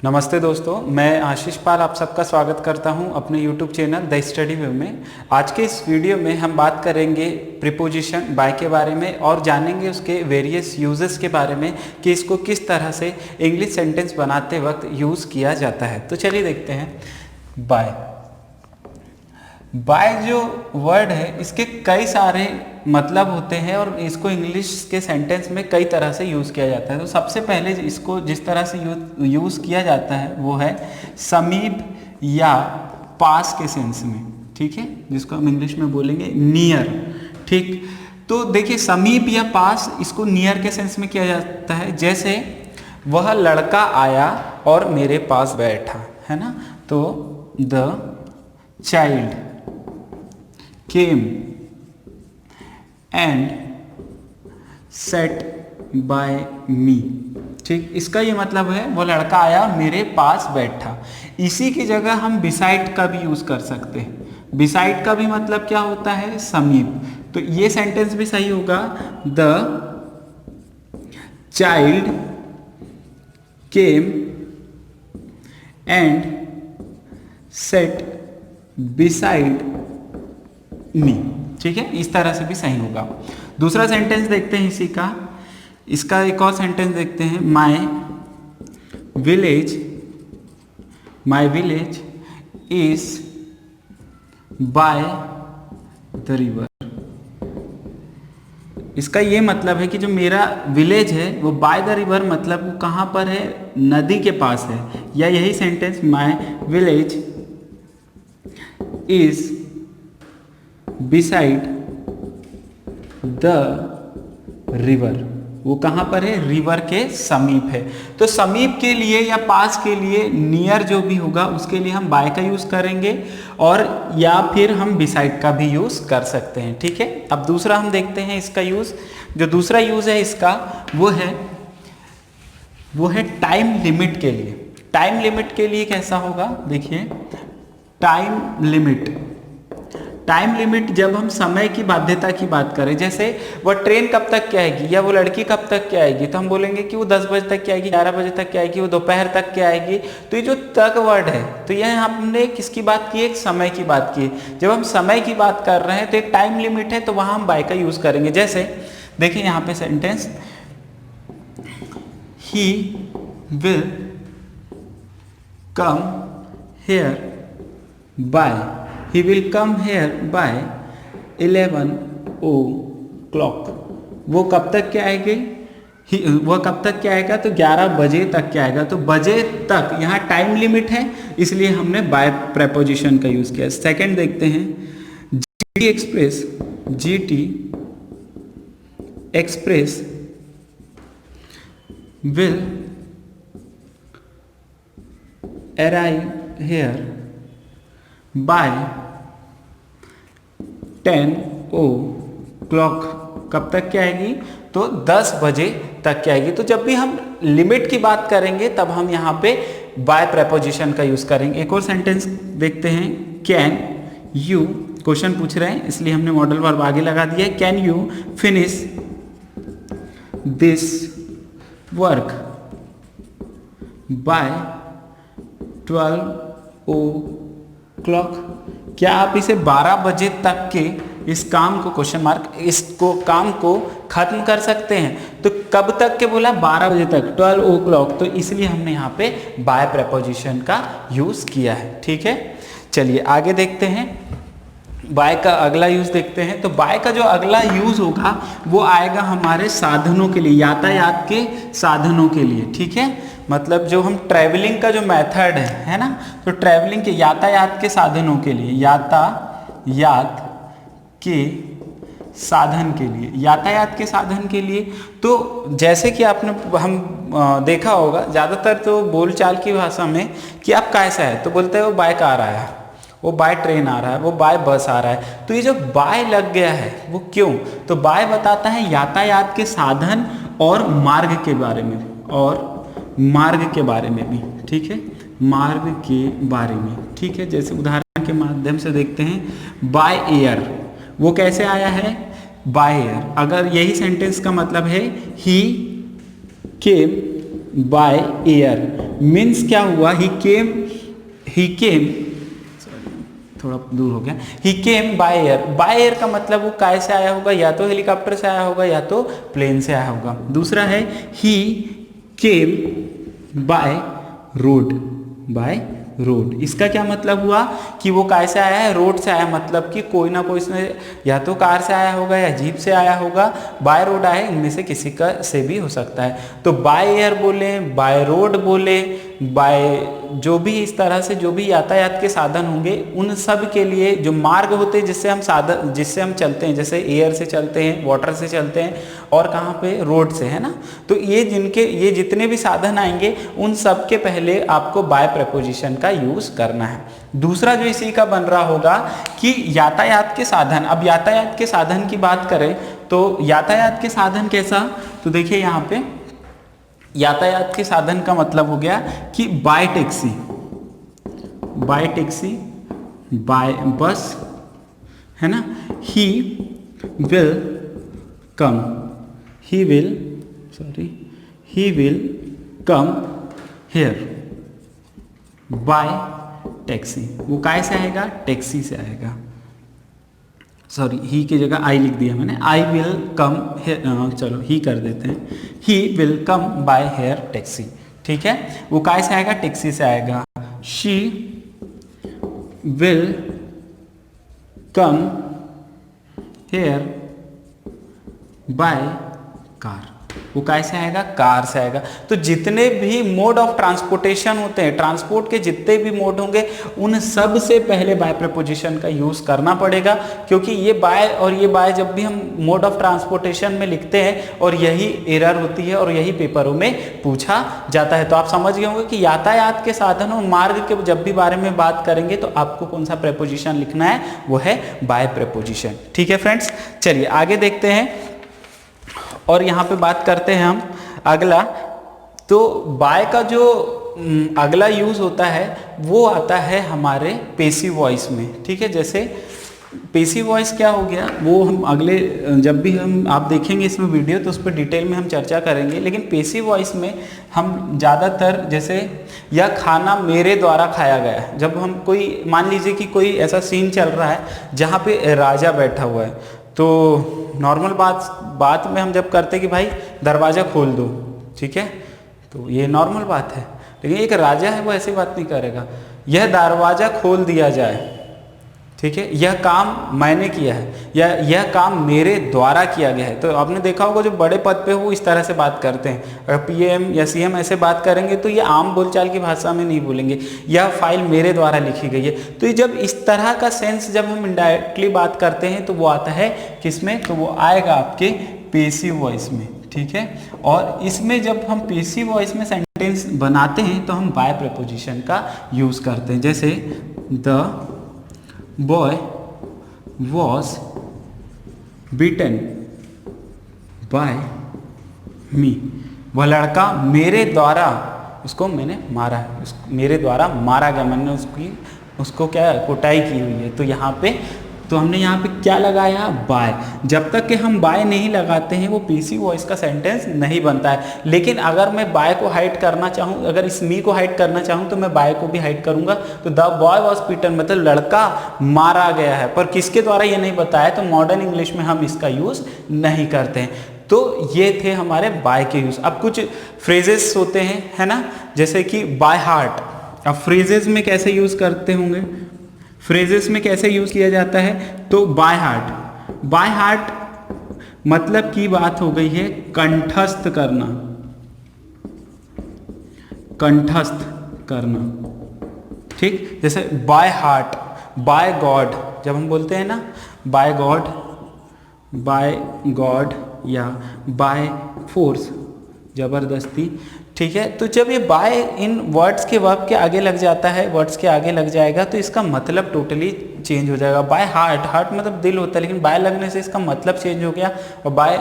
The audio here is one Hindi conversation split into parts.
नमस्ते दोस्तों, मैं आशीष पाल आप सबका स्वागत करता हूं अपने YouTube channel the study view में। आज के इस वीडियो में हम बात करेंगे प्रीपोजिशन बाय के बारे में और जानेंगे उसके वेरियस यूजेस के बारे में कि इसको किस तरह से इंग्लिश सेंटेंस बनाते वक्त यूज़ किया जाता है। तो चलिए देखते हैं। बाय जो वर्ड है इसके कई सारे मतलब होते हैं और इसको इंग्लिश के सेंटेंस में कई तरह से यूज़ किया जाता है। तो सबसे पहले इसको जिस तरह से यूज़ किया जाता है वो है समीप या पास के सेंस में, ठीक है, जिसको हम इंग्लिश में बोलेंगे नियर। ठीक, तो देखिए समीप या पास इसको नियर के सेंस में किया जाता है। जैसे वह लड़का आया और मेरे पास बैठा, है ना, तो the child came and sat by me। ठीक, इसका ये मतलब है वो लड़का आया मेरे पास बैठा। इसी की जगह हम beside का भी यूज कर सकते हैं। beside का भी मतलब क्या होता है, समीप। तो ये सेंटेंस भी सही होगा, the child came and sat beside मी। ठीक है, इस तरह से भी सही होगा। दूसरा सेंटेंस देखते हैं इसी का। इसका एक और सेंटेंस देखते हैं। My village is by the river. इसका ये मतलब है कि जो मेरा विलेज है वो बाय द रिवर, मतलब वो कहाँ पर है, नदी के पास है। या यही sentence my village is beside the river, वो कहाँ पर है, रिवर के समीप है। तो समीप के लिए या पास के लिए नियर जो भी होगा उसके लिए हम बाय का यूज करेंगे और या फिर हम बिसाइड का भी यूज कर सकते हैं। ठीक है, अब दूसरा हम देखते हैं इसका यूज। जो दूसरा यूज है इसका वो है टाइम लिमिट के लिए। टाइम लिमिट के लिए कैसा होगा, देखिए टाइम लिमिट जब हम समय की बाध्यता की बात करें, जैसे वह ट्रेन कब तक की आएगी या वो लड़की कब तक की आएगी, तो हम बोलेंगे कि वो 10 बजे तक की आएगी, 11 बजे तक की आएगी, वो दोपहर तक की आएगी। तो ये जो तक वर्ड है, तो यह हमने किसकी बात की, एक समय की बात की। जब हम समय की बात कर रहे हैं तो एक टाइम लिमिट है, तो वहां हम बाय का यूज करेंगे। जैसे देखिए यहाँ पे sentence, he will come here by, he will come here by 11 o'clock। वो कब तक क्या आएगी, वो कब तक क्या आएगा, तो 11 बजे तक क्या आएगा। तो बजे तक यहाँ टाइम लिमिट है, इसलिए हमने बाय प्रेपोजिशन का यूज किया। सेकंड देखते हैं, GT express will arrive here by 10 o'clock। कब तक क्या आएगी, तो 10 बजे तक क्या आएगी। तो जब भी हम लिमिट की बात करेंगे तब हम यहाँ पे बाय प्रेपोजिशन का यूज करेंगे। एक और सेंटेंस देखते हैं, कैन यू, क्वेश्चन पूछ रहे हैं इसलिए हमने मॉडल वर्ब आगे लगा दिया है। Can you finish this work by 12 o'clock। क्या आप इसे 12 बजे तक के इस काम को इसको काम को खत्म कर सकते हैं। तो कब तक के बोला, 12 बजे तक, 12 o'clock। तो इसलिए हमने यहाँ पे बाय प्रेपोजिशन का यूज किया है। ठीक है, चलिए आगे देखते हैं। बाय का अगला यूज देखते हैं। तो बाय का जो अगला यूज होगा वो आएगा हमारे साधनों के लिए, यातायात के साधनों के लिए। ठीक है, मतलब जो हम ट्रैवलिंग का जो मेथड है ना, तो ट्रैवलिंग के यातायात के साधनों के लिए, यातायात के साधन के लिए। तो जैसे कि हम देखा होगा ज़्यादातर तो बोलचाल की भाषा में कि आप कैसा है, तो बोलते हैं वो बाय कार आया, वो बाय ट्रेन आ रहा है, वो बाय बस आ रहा है। तो ये जो बाय लग गया है वो क्यों, तो बाय बताता है यातायात के साधन और मार्ग के बारे में, और मार्ग के बारे में भी। ठीक है, मार्ग के बारे में। ठीक है, जैसे उदाहरण के माध्यम से देखते हैं, बाय एयर, वो कैसे आया है, बाय एयर। अगर यही सेंटेंस का मतलब है he came by air means क्या हुआ, ही केम थोड़ा दूर हो गया, he came by air. By air का मतलब वो काय से आया होगा, या तो हेलीकॉप्टर से आया होगा या तो प्लेन से आया होगा। दूसरा है he came by road, by road. इसका क्या मतलब हुआ कि वो काय से आया है, रोड से आया, मतलब कि कोई ना कोई इसमें या तो कार से आया होगा या जीप से आया होगा, बाय रोड आया, इनमें से किसी का से भी हो सकता है। तो बाय एयर बोले, बाय रोड बोले, बाय जो भी इस तरह से जो भी यातायात के साधन होंगे उन सब के लिए जो मार्ग होते हैं जिससे हम चलते हैं, जैसे एयर से चलते हैं, वाटर से चलते हैं और कहाँ पे, रोड से, है ना। तो ये जितने भी साधन आएंगे उन सब के पहले आपको बाय प्रपोजिशन का यूज करना है। दूसरा जो इसी का बन रहा होगा कि यातायात के साधन। अब यातायात के साधन की बात करें तो यातायात के साधन कैसा, तो देखिए यहाँ पे यातायात के साधन का मतलब हो गया कि बाय टैक्सी, बाय बस, है ना। ही will come here bye taxi. वो काय से आएगा, टैक्सी से आएगा। सॉरी, ही की जगह आई लिख दिया मैंने, आई विल कम हेयर, चलो ही कर देते हैं, he will come by here taxi. ठीक है, वो काय से आएगा, टैक्सी से आएगा। She will come here by car, वो कैसे आएगा, कार से आएगा। तो जितने भी मोड ऑफ ट्रांसपोर्टेशन होते हैं, ट्रांसपोर्ट के जितने भी मोड होंगे उन सब से पहले बाय प्रपोजिशन का यूज करना पड़ेगा, क्योंकि ये बाय और ये बाय जब भी हम मोड ऑफ ट्रांसपोर्टेशन में लिखते हैं और यही एरर होती है और यही पेपरों में पूछा जाता है। तो आप समझ गए होंगे कि यातायात के साधनों, मार्ग के जब भी बारे में बात करेंगे तो आपको कौन सा प्रपोजिशन लिखना है, वो है बाय प्रपोजिशन। ठीक है फ्रेंड्स, चलिए आगे देखते हैं और यहाँ पे बात करते हैं हम अगला। तो बाय का जो अगला यूज होता है वो आता है हमारे पेसिव वॉइस में। ठीक है, जैसे पेसिव वॉइस क्या हो गया, वो हम अगले जब भी आप देखेंगे इसमें वीडियो तो उस पर डिटेल में हम चर्चा करेंगे। लेकिन पेसिव वॉइस में हम ज़्यादातर जैसे यह खाना मेरे द्वारा खाया गया है, जब हम कोई मान लीजिए कि कोई ऐसा सीन चल रहा है जहाँ पे राजा बैठा हुआ है, तो नॉर्मल बात में हम जब करते कि भाई दरवाज़ा खोल दो, ठीक है, तो ये नॉर्मल बात है। लेकिन एक राजा है वो ऐसी बात नहीं करेगा, यह दरवाज़ा खोल दिया जाए, ठीक है, यह काम मैंने किया है या यह काम मेरे द्वारा किया गया है। तो आपने देखा होगा जो बड़े पद पे हो वो इस तरह से बात करते हैं। अगर पीएम या सीएम ऐसे बात करेंगे तो ये आम बोलचाल की भाषा में नहीं बोलेंगे, यह फाइल मेरे द्वारा लिखी गई है। तो ये जब इस तरह का सेंस जब हम इनडायरेक्टली बात करते हैं तो वो आता है किसमें, तो वो आएगा आपके पेसिव वॉइस में। ठीक है, और इसमें जब हम पेसिव वॉइस में सेंटेंस बनाते हैं तो हम बाय प्रपोजिशन का यूज करते हैं। जैसे the boy was beaten by me, वह लड़का मेरे द्वारा, उसको मैंने मारा है, मेरे द्वारा मारा गया, मैंने उसको क्या कुटाई की हुई है। तो यहाँ पे तो हमने यहाँ पे क्या लगाया, बाय। जब तक कि हम बाय नहीं लगाते हैं वो पेसिव वॉइस का सेंटेंस नहीं बनता है। लेकिन अगर मैं बाय को हाइड करना चाहूँ, अगर इस मी को हाइड करना चाहूँ तो मैं बाय को भी हाइड करूँगा। तो द बॉय वॉज बीटन मतलब लड़का मारा गया है, पर किसके द्वारा ये नहीं बताया, तो मॉडर्न इंग्लिश में हम इसका यूज़ नहीं करते हैं। तो ये थे हमारे बाय के यूज़। अब कुछ फ्रेजेस होते हैं, है ना, जैसे कि बाय हार्ट। अब फ्रेजेस में कैसे यूज़ करते होंगे, फ्रेजेस में कैसे यूज किया जाता है, तो बाय हार्ट। बाय हार्ट मतलब की बात हो गई है कंठस्थ करना, कंठस्थ करना। ठीक, जैसे बाय हार्ट, बाय गॉड, जब हम बोलते हैं ना बाय गॉड या बाय फोर्स, जबरदस्ती। ठीक है, तो जब ये बाय इन वर्ड्स के वर्ब के आगे लग जाता है, वर्ड्स के आगे लग जाएगा तो इसका मतलब टोटली चेंज हो जाएगा। बाय हार्ट, हार्ट मतलब दिल होता है, लेकिन बाय लगने से इसका मतलब चेंज हो गया। और बाय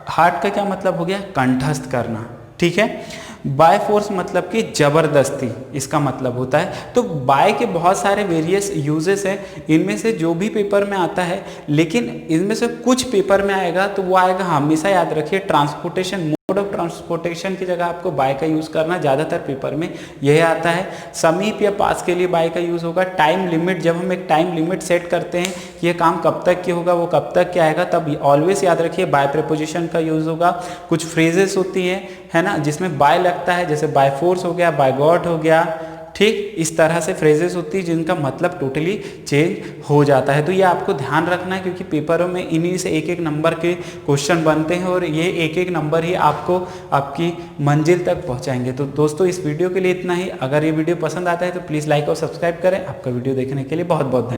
हार्ट का क्या मतलब हो गया, कंठस्थ करना। ठीक है, बाय फोर्स मतलब कि जबरदस्ती इसका मतलब होता है। तो बाय के बहुत सारे वेरियस यूजेस हैं, इनमें से जो भी पेपर में आता है, लेकिन इनमें से कुछ पेपर में आएगा तो वो आएगा, हमेशा याद रखिए ट्रांसपोर्टेशन मोड ऑफ ट्रांसपोर्टेशन की जगह आपको बाय का यूज़ करना, ज़्यादातर पेपर में यह आता है। समीप या पास के लिए बाय का यूज़ होगा। टाइम लिमिट, जब हम एक टाइम लिमिट सेट करते हैं कि ये काम कब तक की होगा, वो कब तक क्या आएगा, तब ऑलवेज याद रखिए बाय प्रीपोजिशन का यूज़ होगा। कुछ फ्रेजेस होती है ना, जिसमें बाय लगता है, जैसे बाय फोर्स हो गया, बाय गॉड हो गया, ठीक इस तरह से फ्रेजेस होती है जिनका मतलब टोटली चेंज हो जाता है। तो ये आपको ध्यान रखना है, क्योंकि पेपरों में इन्हीं से एक एक नंबर के क्वेश्चन बनते हैं और ये एक एक नंबर ही आपको आपकी मंजिल तक पहुंचाएंगे। तो दोस्तों इस वीडियो के लिए इतना ही। अगर ये वीडियो पसंद आता है तो प्लीज़ लाइक और सब्सक्राइब करें। आपका वीडियो देखने के लिए बहुत बहुत धन्यवाद।